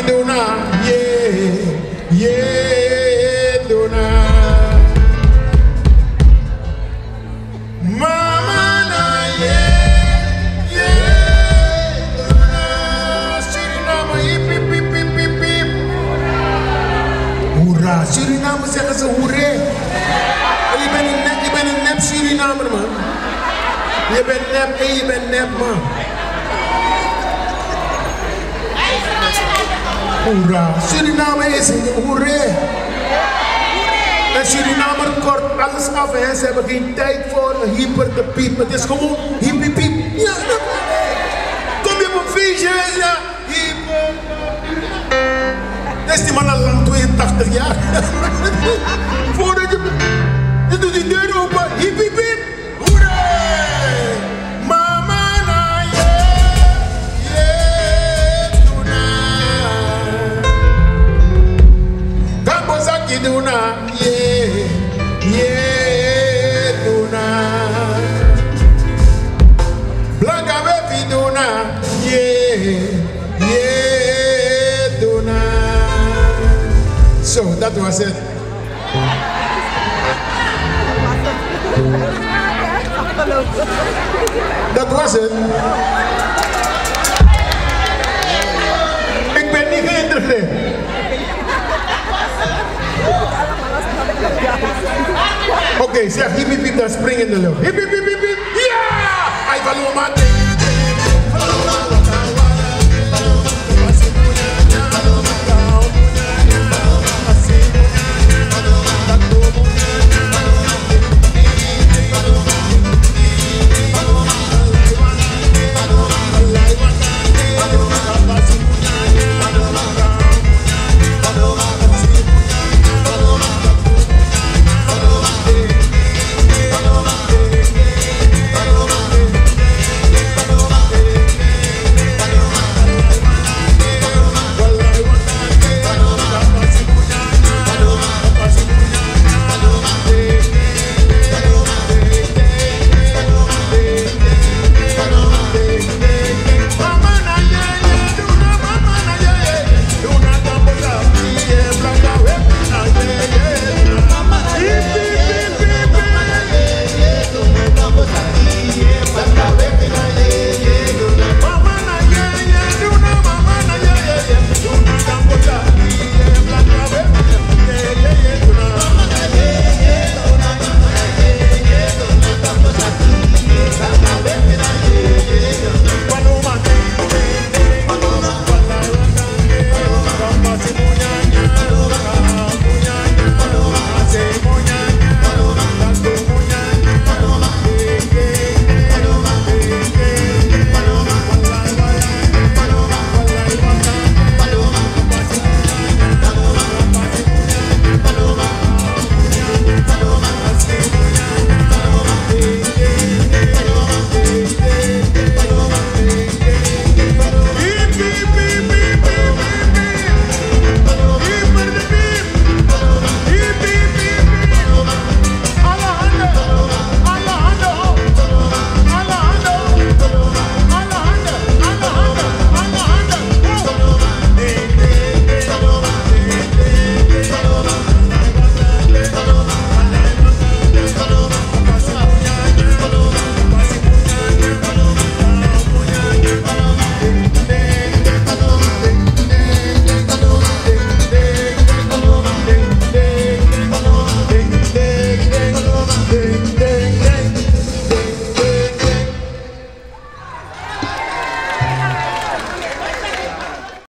Duna, yeah, Duna. Mama na, yeah, Duna. Suriname, hip, hip, hip, hip, hip, hip. Hoera, Suriname zeggen ze hoeré. Je bent een nep Surinamer, man. Je bent nep en je bent nep, man. Hoera, Suriname is een hoeré. En Surinamer kort alles af en ze hebben geen tijd voor een hyper te piep. Het is gewoon hiep hiep hiep. Ja, kom je op een feestje, ja, hyper. Dat is die man al lang 82 jaar. Voordat je doet die deur open, hiep hiep hiep. Hoera! Duna, yeah, Duna. Blanca baby Duna, yeah, Duna. So that was it. Dat was het. Ik ben niet geïnteresseerd. Oké, zeg hiep hiep hiep, dan spring in de lucht. Hiep